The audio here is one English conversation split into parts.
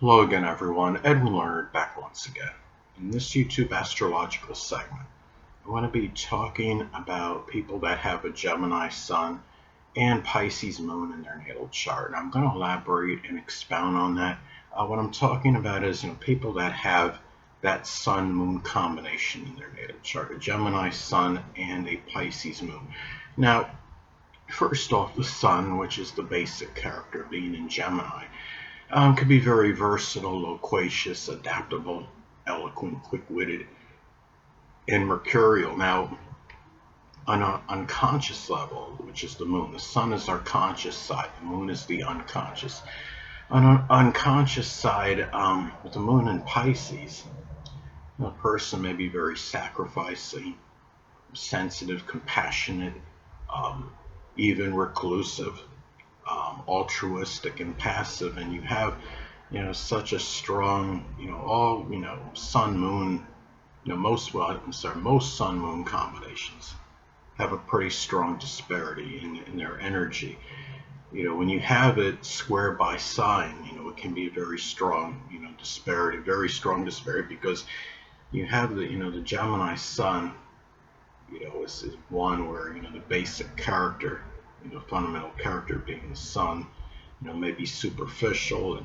Hello again, everyone. Edwin Learnard back once again. In this YouTube astrological segment, I want to be talking about people that have a Gemini sun and Pisces moon in their natal chart. I'm going to elaborate and expound on that. What I'm talking about is, people that have that sun moon combination in their natal chart, a Gemini sun and a Pisces moon. Now, first off, the sun, which is the basic character being in Gemini. Could be very versatile, loquacious, adaptable, eloquent, quick-witted, and mercurial. Now, on an unconscious level, which is the moon, the sun is our conscious side, the moon is the unconscious. On an unconscious side, with the moon in Pisces, a person may be very sacrificing, sensitive, compassionate, um, even reclusive, altruistic and passive, and you have such a strong all sun moon most sun moon combinations have a pretty strong disparity in their energy. When you have it square by sign, it can be a very strong disparity, very strong disparity, because you have the Gemini sun is one where the basic character, fundamental character being the sun, may be superficial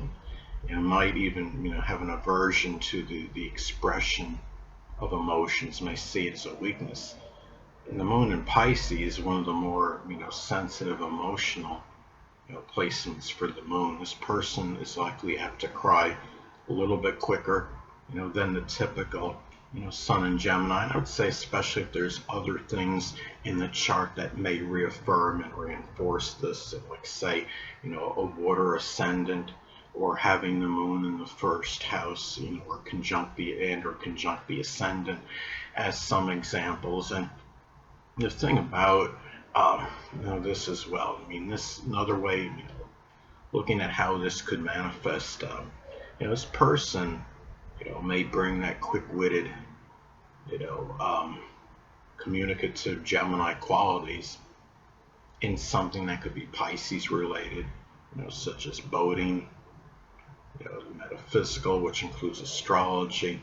and might even have an aversion to the expression of emotions, may see it as a weakness. And the moon in Pisces is one of the more sensitive, emotional placements for the moon. This person is likely apt to cry a little bit quicker than the typical sun in Gemini. And I would say especially if there's other things in the chart that may reaffirm and reinforce this, like say a water ascendant, or having the moon in the first house, or conjunct the ascendant, as some examples. And the thing about this as well, this another way looking at how this could manifest. This person may bring that quick-witted, you know, um, communicative Gemini qualities in something that could be Pisces related, such as boating, metaphysical, which includes astrology,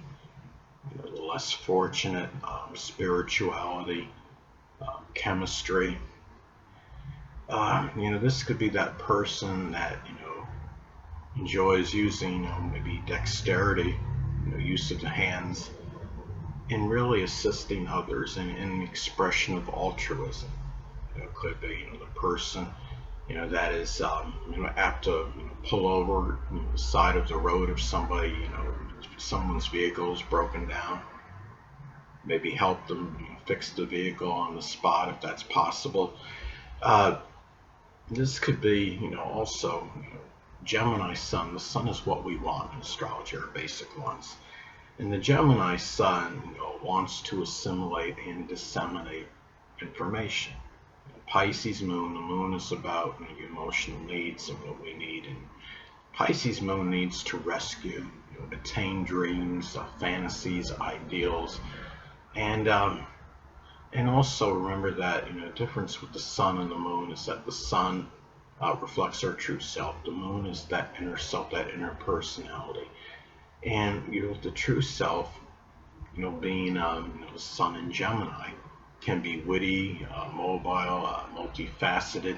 the less fortunate, spirituality, chemistry. This could be that person that enjoys using maybe dexterity, use of the hands, and really assisting others in the expression of altruism. Could be the person that is apt to pull over the side of the road if somebody if someone's vehicle is broken down, maybe help them fix the vehicle on the spot if that's possible. Uh, this could be also Gemini sun. The sun is what we want in astrology, our basic ones. And the Gemini sun wants to assimilate and disseminate information. Pisces moon, the moon is about emotional needs and what we need. And Pisces moon needs to rescue, attain dreams, fantasies, ideals, and also remember that the difference with the sun and the moon is that the sun reflects our true self. The moon is that inner self, that inner personality. And the true self, being the sun in Gemini, can be witty, mobile, multifaceted.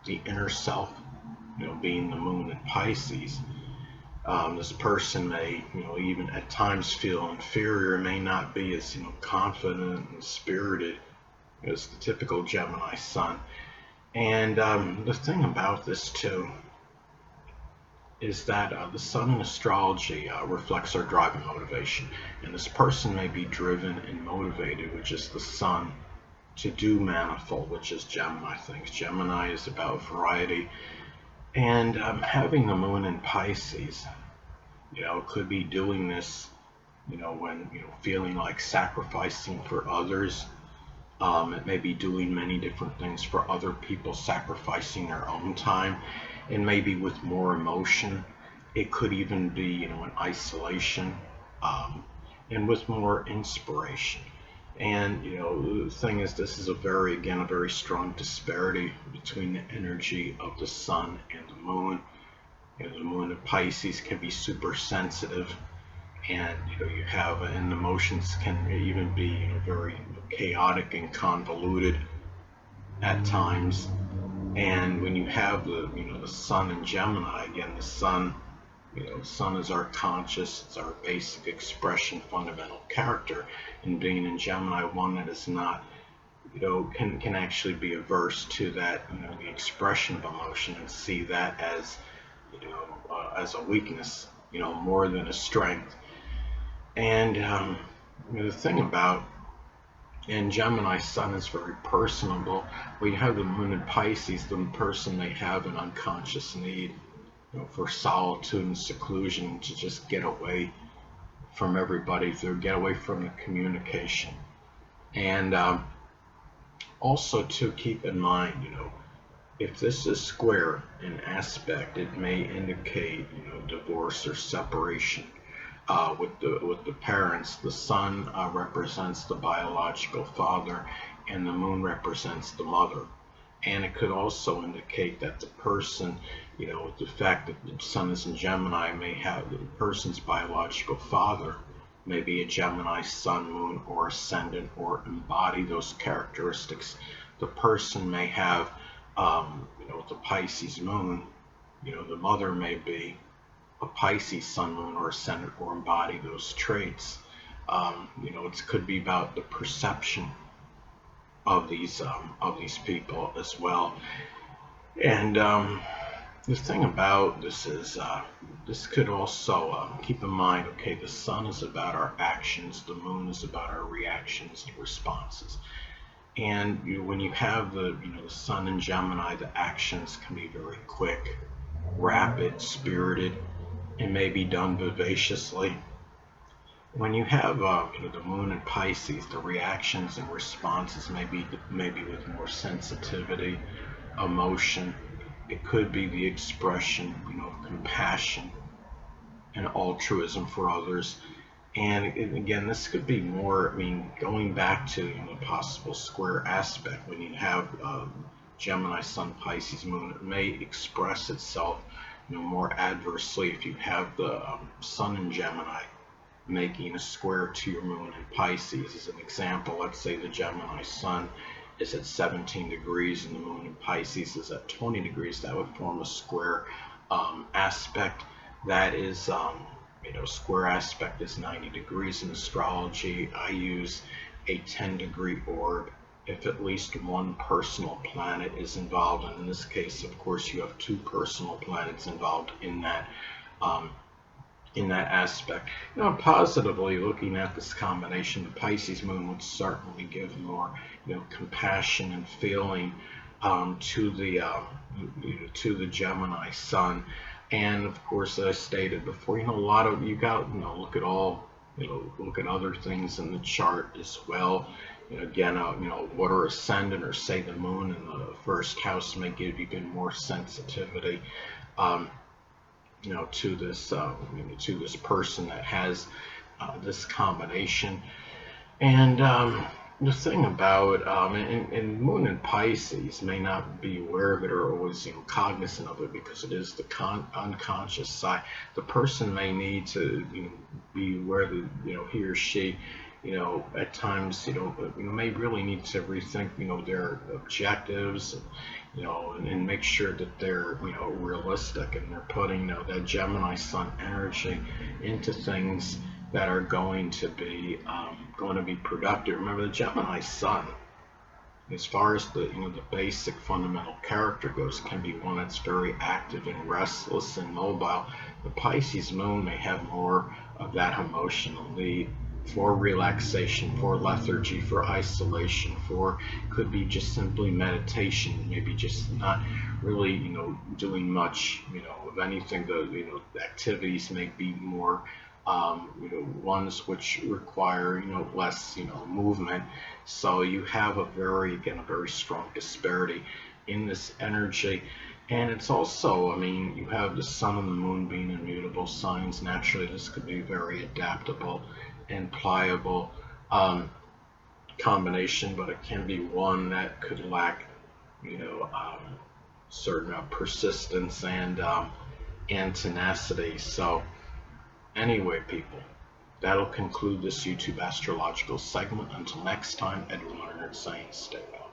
The inner self, being the moon in Pisces, this person may, even at times feel inferior, may not be as confident and spirited as the typical Gemini sun. And the thing about this too is that the sun in astrology reflects our drive and motivation. And this person may be driven and motivated, which is the sun, to do manifold, which is Gemini things. Gemini is about variety. And having the moon in Pisces, could be doing this, when, feeling like sacrificing for others. It may be doing many different things for other people, sacrificing their own time, and maybe with more emotion. It could even be, in isolation, and with more inspiration. And the thing is, this is a very strong disparity between the energy of the sun and the moon. The moon in Pisces can be super sensitive, and you have, and emotions can even be very chaotic and convoluted at times. And when you have the sun in Gemini, again, the sun, sun is our conscious, it's our basic expression, fundamental character. And being in Gemini, one that is not, can actually be averse to that, the expression of emotion, and see that as a weakness, more than a strength. And the thing about, and Gemini sun is very personable. When you have the moon in Pisces, the person may have an unconscious need, for solitude and seclusion, to just get away from everybody, to get away from the communication. And also to keep in mind, if this is square in aspect, it may indicate, divorce or separation. With the parents, the sun represents the biological father, and the moon represents the mother. And it could also indicate that the person, with the fact that the sun is in Gemini, may have the person's biological father may be a Gemini sun, moon, or ascendant, or embody those characteristics. The person may have, with the Pisces moon, the mother may be a Pisces sun, moon, or ascendant, or embody those traits. It could be about the perception of these people as well. And the thing about this is, this could also keep in mind, okay, the sun is about our actions, the moon is about our reactions and responses. And when you have the sun in Gemini, the actions can be very quick, rapid, spirited, and may be done vivaciously. When you have the moon in Pisces, the reactions and responses may be with more sensitivity, emotion. It could be the expression, of compassion and altruism for others. And again, this could be more, going back to the possible square aspect, when you have Gemini, Sun, Pisces, Moon, it may express itself more adversely if you have the Sun in Gemini making a square to your Moon in Pisces. As an example, let's say the Gemini Sun is at 17 degrees and the Moon in Pisces is at 20 degrees. That would form a square aspect. That is, square aspect is 90 degrees in astrology. I use a 10-degree orb if at least one personal planet is involved, and in this case, of course, you have two personal planets involved in that aspect. Positively looking at this combination, the Pisces moon would certainly give more, compassion and feeling to the Gemini sun. And of course, as I stated before, a lot of you got look at all, look at other things in the chart as well. Again, what are ascendant, or say the moon in the first house, may give even more sensitivity, to this person that has this combination. And the thing about and Moon in Pisces may not be aware of it or always cognizant of it, because it is the unconscious side. The person may need to be aware that he or she at times may really need to rethink their objectives, and make sure that they're realistic, and they're putting that Gemini Sun energy into things that are going to be productive. Remember, the Gemini Sun, as far as the basic fundamental character goes, can be one that's very active and restless and mobile. The Pisces Moon may have more of that emotional need for relaxation, for lethargy, for isolation, for could be just simply meditation, maybe just not really doing much of anything. The activities may be more ones which require less movement. So you have a very strong disparity in this energy. And it's also, you have the sun and the moon being immutable signs. Naturally, this could be very adaptable and pliable combination, but it can be one that could lack certain persistence and and tenacity. So anyway, people, that'll conclude this YouTube astrological segment. Until next time, Edwin Learnard saying stay well.